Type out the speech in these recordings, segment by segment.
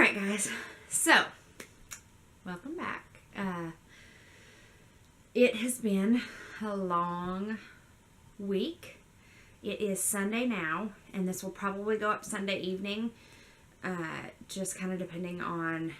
Alright guys, so welcome back. It has been a long week. It is Sunday now, and this will probably go up Sunday evening, just kind of depending on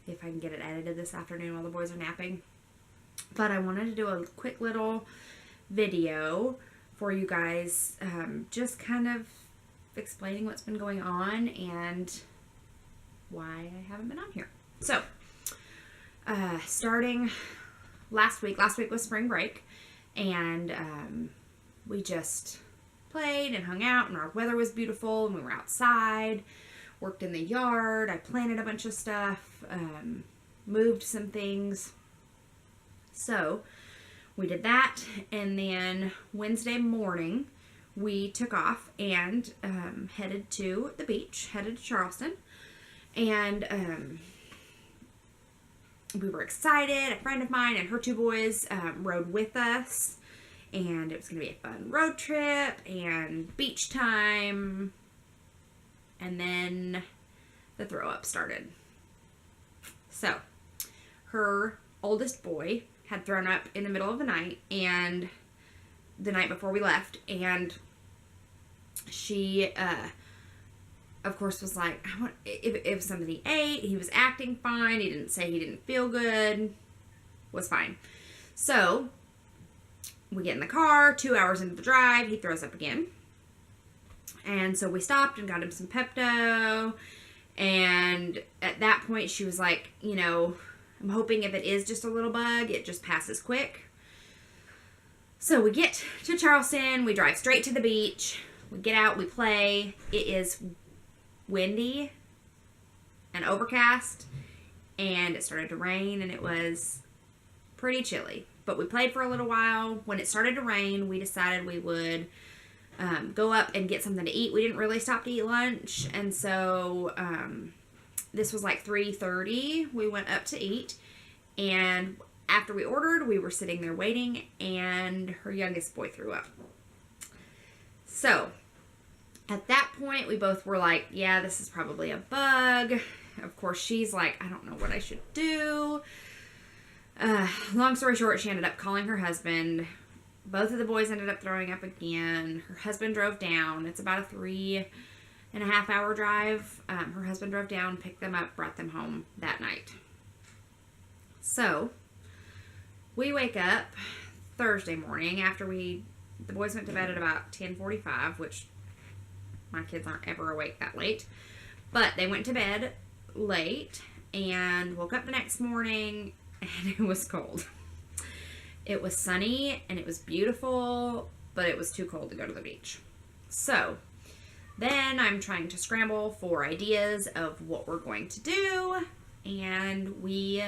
if I can get it edited this afternoon while the boys are napping. But I wanted to do a quick little video for you guys, just kind of explaining what's been going on and why I haven't been on here. So, starting last week was spring break, and we just played and hung out, and our weather was beautiful, and we were outside, worked in the yard, I planted a bunch of stuff, moved some things. So, we did that, and then Wednesday morning, we took off and headed to the beach, headed to Charleston, and we were excited. A friend of mine and her two boys rode with us, and it was going to be a fun road trip and beach time, and then the throw up started. So, her oldest boy had thrown up in the middle of the night, and the night before we left, and she, of course, was like, if something he ate, he was acting fine, he didn't say he didn't feel good, was fine. So, we get in the car, 2 hours into the drive, he throws up again, and so we stopped and got him some Pepto, and at that point, she was like, you know, I'm hoping if it is just a little bug, it just passes quick. So we get to Charleston, we drive straight to the beach, we get out, we play. It is windy and overcast, and it started to rain, and it was pretty chilly. But we played for a little while. When it started to rain, we decided we would go up and get something to eat. We didn't really stop to eat lunch, and so this was like 3:30. We went up to eat, and after we ordered, we were sitting there waiting, and her youngest boy threw up. So, at that point, we both were like, yeah, this is probably a bug. Of course, she's like, I don't know what I should do. Long story short, she ended up calling her husband. Both of the boys ended up throwing up again. Her husband drove down. It's about a 3.5-hour drive. Her husband drove down, picked them up, brought them home that night. So, we wake up Thursday morning after the boys went to bed at about 10:45, which my kids aren't ever awake that late. But they went to bed late and woke up the next morning, and it was cold. It was sunny and it was beautiful, but it was too cold to go to the beach. So, then I'm trying to scramble for ideas of what we're going to do, and we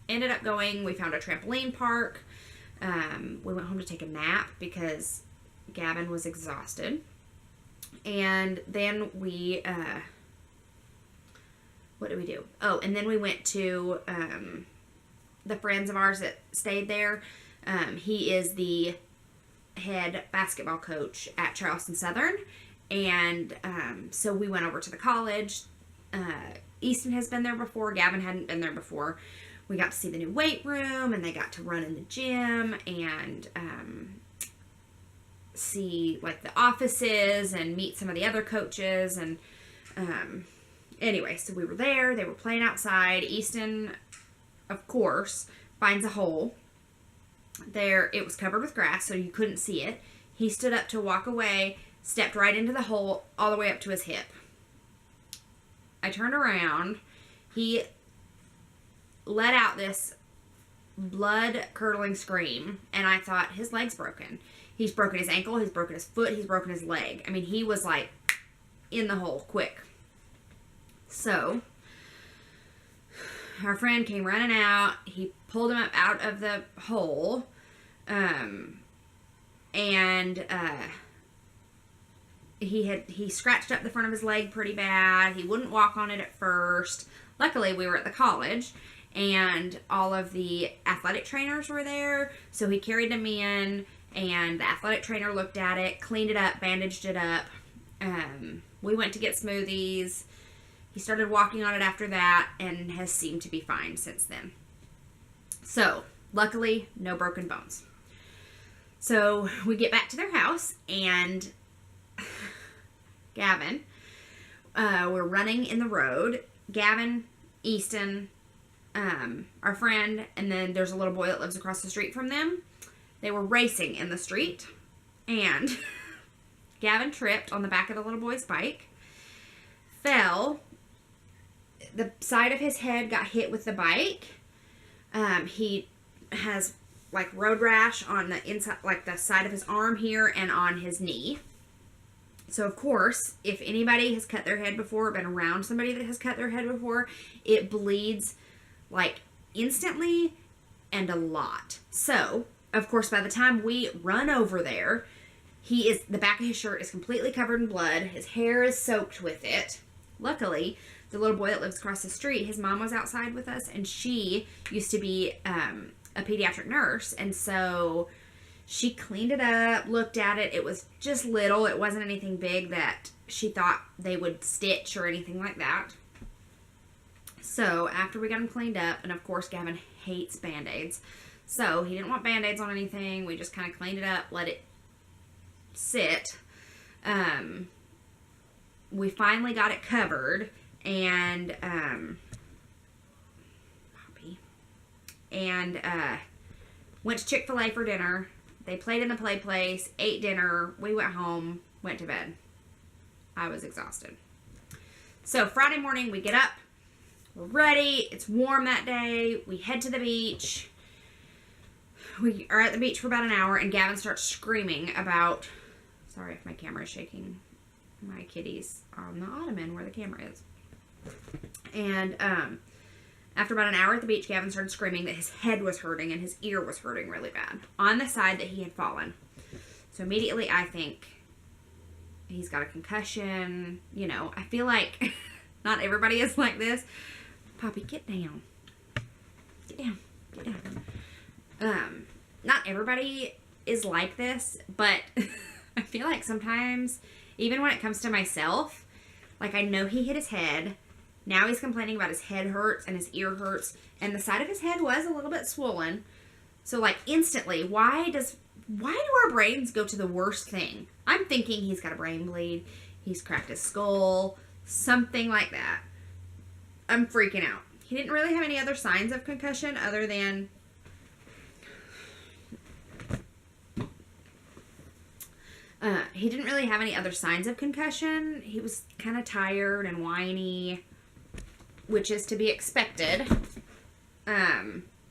ended up we found a trampoline park. We went home to take a nap because Gavin was exhausted. And then we, what did we do? Oh, and then we went to the friends of ours that stayed there. He is the head basketball coach at Charleston Southern. And so we went over to the college. Easton has been there before. Gavin hadn't been there before. We got to see the new weight room, and they got to run in the gym and see like the offices and meet some of the other coaches. And anyway, so we were there. They were playing outside. Easton, of course, finds a hole. There, it was covered with grass, so you couldn't see it. He stood up to walk away, stepped right into the hole all the way up to his hip. I turned around. He let out this blood-curdling scream, and I thought, his leg's broken. He's broken his ankle, he's broken his foot, he's broken his leg. I mean, he was like in the hole quick. So, our friend came running out. He pulled him up out of the hole, and he scratched up the front of his leg pretty bad. He wouldn't walk on it at first. Luckily, we were at the college, and all of the athletic trainers were there, so he carried him in, and the athletic trainer looked at it, cleaned it up, bandaged it up. We went to get smoothies. He started walking on it after that and has seemed to be fine since then. So, luckily, no broken bones. So, we get back to their house, and Gavin, we're running in the road. Gavin, Easton, our friend, and then there's a little boy that lives across the street from them. They were racing in the street, and Gavin tripped on the back of the little boy's bike, fell. The side of his head got hit with the bike. He has like road rash on the inside, like the side of his arm here and on his knee. So of course, if anybody has cut their head before, or been around somebody that has cut their head before, it bleeds like instantly and a lot. So of course, by the time we run over there, the back of his shirt is completely covered in blood. His hair is soaked with it. Luckily, the little boy that lives across the street, his mom was outside with us, and she used to be a pediatric nurse, and so she cleaned it up, looked at it. It was just little. It wasn't anything big that she thought they would stitch or anything like that. So after we got him cleaned up, and of course Gavin hates Band-Aids, so he didn't want Band-Aids on anything. We just kind of cleaned it up, let it sit. We finally got it covered, and went to Chick-fil-A for dinner. They played in the play place, ate dinner. We went home, went to bed. I was exhausted. So Friday morning, we get up. We're ready. It's warm that day. We head to the beach. We are at the beach for about an hour, and Gavin starts screaming about... Sorry if my camera is shaking. My kitty's on the ottoman where the camera is. And after about an hour at the beach, Gavin started screaming that his head was hurting and his ear was hurting really bad on the side that he had fallen. So immediately I think he's got a concussion. You know, I feel like not everybody is like this. Poppy, get down. Get down. Get down. Not everybody is like this, but I feel like sometimes, even when it comes to myself, like I know he hit his head. Now he's complaining about his head hurts and his ear hurts, and the side of his head was a little bit swollen. So like instantly, why do our brains go to the worst thing? I'm thinking he's got a brain bleed, he's cracked his skull, something like that. I'm freaking out. He didn't really have any other signs of concussion other than he didn't really have any other signs of concussion. He was kind of tired and whiny, which is to be expected.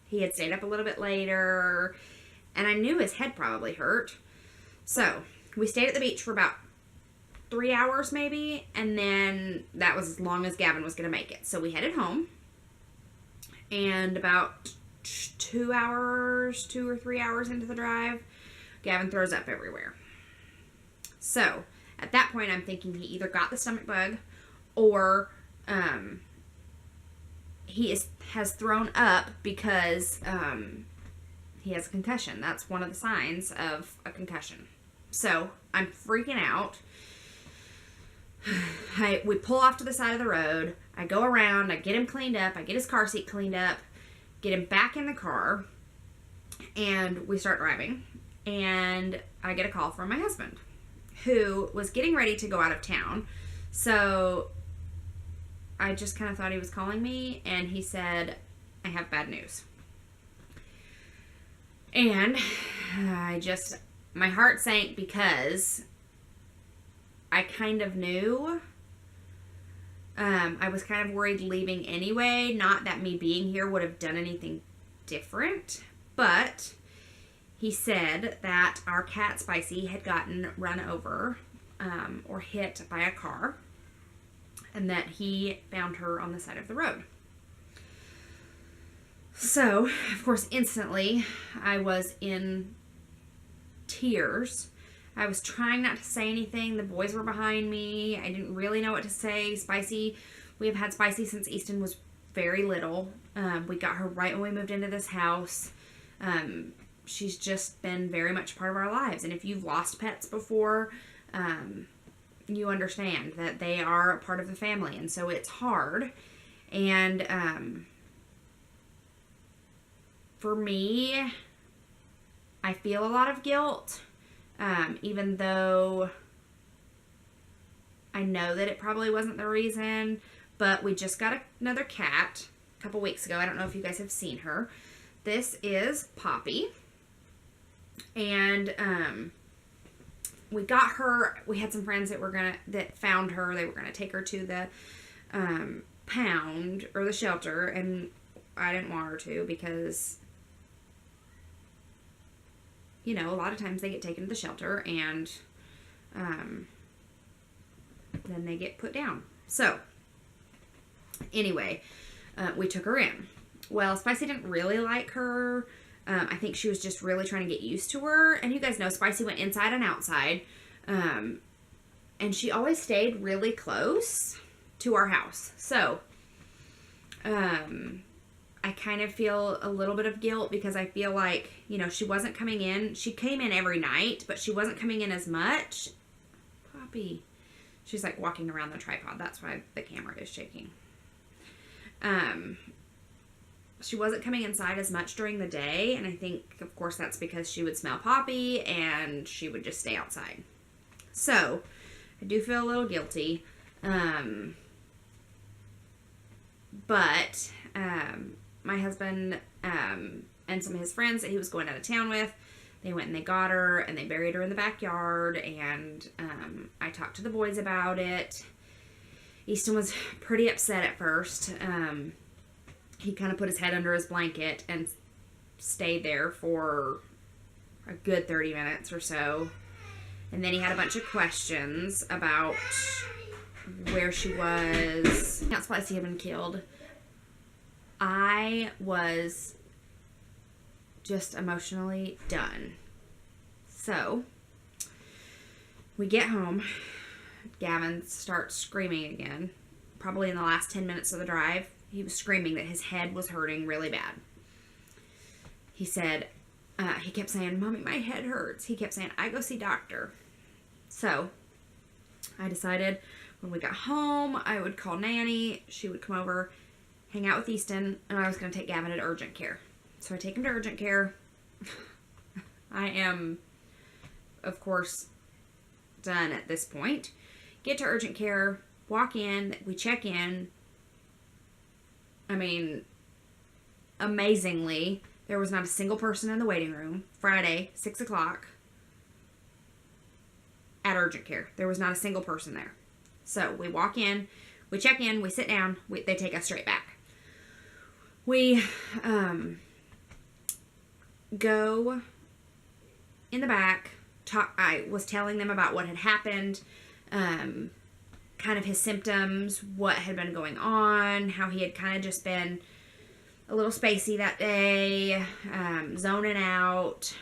He had stayed up a little bit later, and I knew his head probably hurt. So we stayed at the beach for about 3 hours maybe, and then that was as long as Gavin was going to make it. So we headed home, and about 2 or 3 hours into the drive, Gavin throws up everywhere. So at that point, I'm thinking he either got the stomach bug or he has thrown up because he has a concussion. That's one of the signs of a concussion. So I'm freaking out. We pull off to the side of the road. I go around. I get him cleaned up. I get his car seat cleaned up. Get him back in the car. And we start driving. And I get a call from my husband, who was getting ready to go out of town. So I just kind of thought he was calling me, and he said, I have bad news. And my heart sank because I kind of knew. I was kind of worried leaving anyway. Not that me being here would have done anything different, but he said that our cat Spicy had gotten run over or hit by a car, and that he found her on the side of the road. So, of course, instantly I was in tears. I was trying not to say anything. The boys were behind me. I didn't really know what to say. Spicy, we have had Spicy since Easton was very little. We got her right when we moved into this house. She's just been very much part of our lives. And if you've lost pets before, you understand that they are a part of the family, and so it's hard. And for me, I feel a lot of guilt, even though I know that it probably wasn't the reason. But we just got another cat a couple weeks ago. I don't know if you guys have seen her. This is Poppy. And we got her. We had some friends that found her. They were gonna take her to the pound or the shelter, and I didn't want her to because, you know, a lot of times they get taken to the shelter and then they get put down. So anyway, we took her in. Well, Spicy didn't really like her. I think she was just really trying to get used to her. And you guys know Spicy went inside and outside. And she always stayed really close to our house. So, I kind of feel a little bit of guilt because I feel like, you know, she wasn't coming in. She came in every night, but she wasn't coming in as much. Poppy. She's like walking around the tripod. That's why the camera is shaking. She wasn't coming inside as much during the day, and I think, of course, that's because she would smell Poppy, and she would just stay outside. So, I do feel a little guilty, but my husband and some of his friends that he was going out of town with, they went and they got her, and they buried her in the backyard, and I talked to the boys about it. Easton was pretty upset at first. He kind of put his head under his blanket and stayed there for a good 30 minutes or so. And then he had a bunch of questions about where she was. Aunt Spicy had been killed. I was just emotionally done. So, we get home. Gavin starts screaming again. Probably in the last 10 minutes of the drive. He was screaming that his head was hurting really bad. He said, he kept saying, "Mommy, my head hurts." He kept saying, "I go see doctor." So, I decided when we got home, I would call Nanny. She would come over, hang out with Easton, and I was going to take Gavin to urgent care. So, I take him to urgent care. I am, of course, done at this point. Get to urgent care, walk in, we check in. I mean, amazingly, there was not a single person in the waiting room. Friday, 6 o'clock, at urgent care. There was not a single person there. So, we walk in, we check in, we sit down, they take us straight back. We go in the back. I was telling them about what had happened, kind of his symptoms, what had been going on, how he had kind of just been a little spacey that day, zoning out.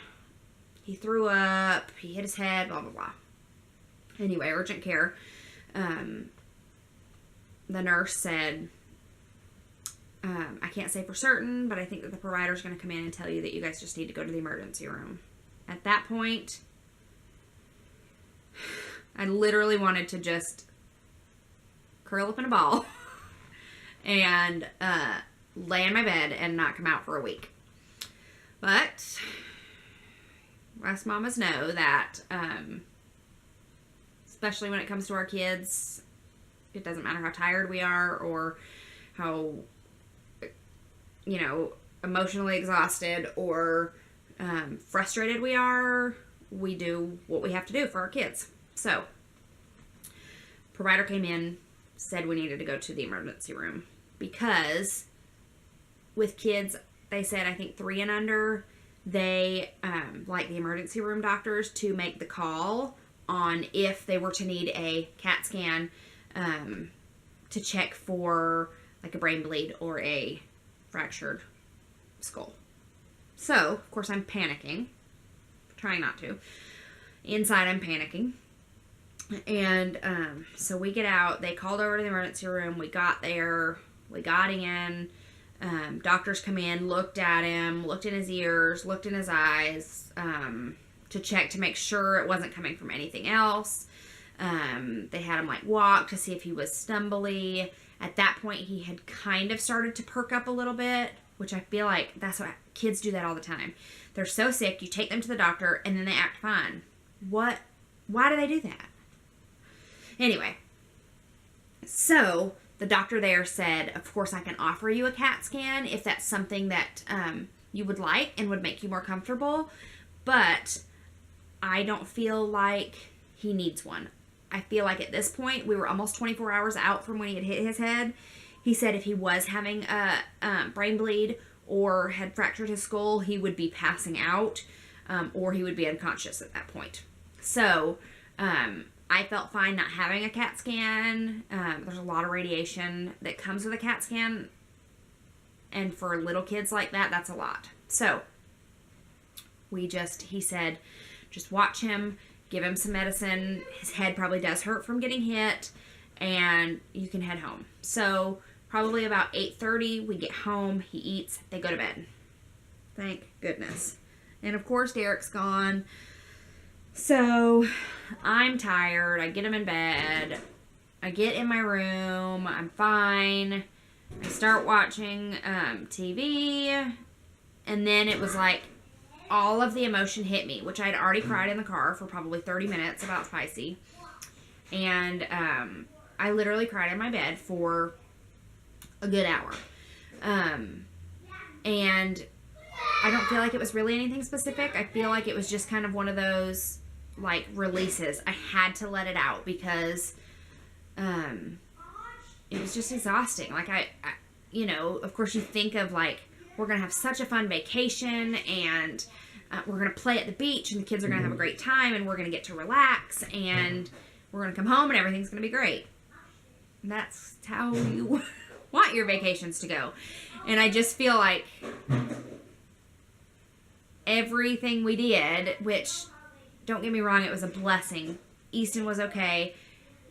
He threw up, he hit his head, blah, blah, blah. Anyway, urgent care. The nurse said, I can't say for certain, but I think that the provider's going to come in and tell you that you guys just need to go to the emergency room. At that point, I literally wanted to just curl up in a ball and lay in my bed and not come out for a week. But us mamas know that, especially when it comes to our kids, it doesn't matter how tired we are or how, you know, emotionally exhausted or frustrated we are, we do what we have to do for our kids. So, provider came in, said we needed to go to the emergency room because with kids, they said, I think 3 and under, they like the emergency room doctors to make the call on if they were to need a CAT scan to check for like a brain bleed or a fractured skull. So, of course, I'm panicking. Trying not to. Inside, I'm panicking. And so we get out. They called over to the emergency room. We got there. We got in. Doctors come in, looked at him, looked in his ears, looked in his eyes to check to make sure it wasn't coming from anything else. They had him like walk to see if he was stumbly. At that point, he had kind of started to perk up a little bit, which I feel like that's what kids do that all the time. They're so sick, you take them to the doctor, and then they act fine. Why do they do that? Anyway, so the doctor there said, of course, I can offer you a CAT scan if that's something that you would like and would make you more comfortable, but I don't feel like he needs one. I feel like at this point, we were almost 24 hours out from when he had hit his head. He said if he was having a brain bleed or had fractured his skull, he would be passing out or he would be unconscious at that point. So I felt fine not having a CAT scan. There's a lot of radiation that comes with a CAT scan. And for little kids like that, that's a lot. So he said, just watch him. Give him some medicine. His head probably does hurt from getting hit. And you can head home. So probably about 8:30, we get home. He eats. They go to bed. Thank goodness. And of course, Derek's gone. So I'm tired. I get him in bed. I get in my room. I'm fine. I start watching TV. And then it was like, all of the emotion hit me, which I had already cried in the car for probably 30 minutes about Spicy. And I literally cried in my bed for a good hour. And I don't feel like it was really anything specific. I feel like it was just kind of one of those, like, releases. I had to let it out because it was just exhausting. Like, I you know, of course you think of, like, we're going to have such a fun vacation, and we're going to play at the beach, and the kids are going to have a great time, and we're going to get to relax, and we're going to come home, and everything's going to be great. And that's how you want your vacations to go. And I just feel like everything we did, which, don't get me wrong, it was a blessing. Easton was okay.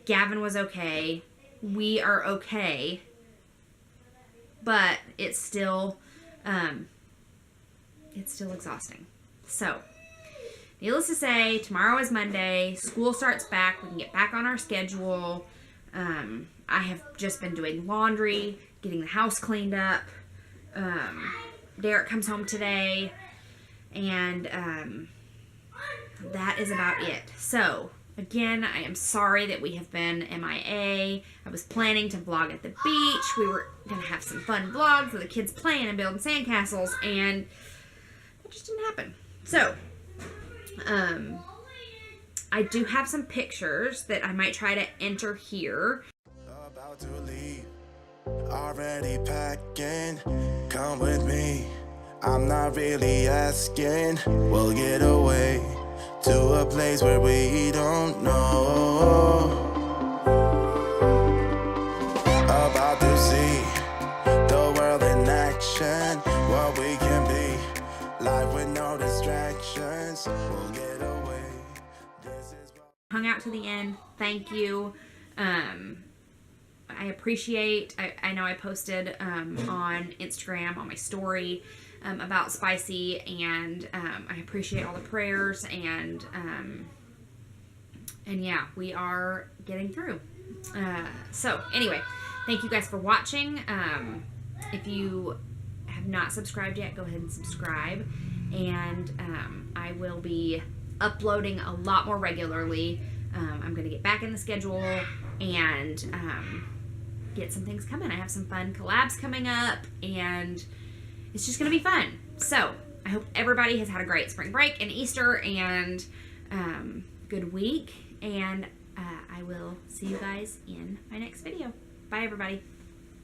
Gavin was okay. We are okay. But it's still exhausting. So, needless to say, tomorrow is Monday. School starts back. We can get back on our schedule. I have just been doing laundry, getting the house cleaned up. Derek comes home today. And that is about it. So, again, I am sorry that we have been MIA. I was planning to vlog at the beach. We were going to have some fun vlogs of the kids playing and building sandcastles, and that just didn't happen. So, I do have some pictures that I might try to enter here. About to leave, already packing, come with me. I'm not really asking, we'll get away to a place where we don't know. About to see the world in action, what we can be, life with no distractions, we'll get away. This is Hung out to the end. Thank you. I appreciate, I know I posted on Instagram on my story about Spicy, and I appreciate all the prayers, and yeah, we are getting through. So anyway, thank you guys for watching. If you have not subscribed yet, go ahead and subscribe, and I will be uploading a lot more regularly. I'm going to get back in the schedule and get some things coming. I have some fun collabs coming up, and it's just going to be fun. So I hope everybody has had a great spring break and Easter, and good week, and I will see you guys in my next video. Bye, everybody.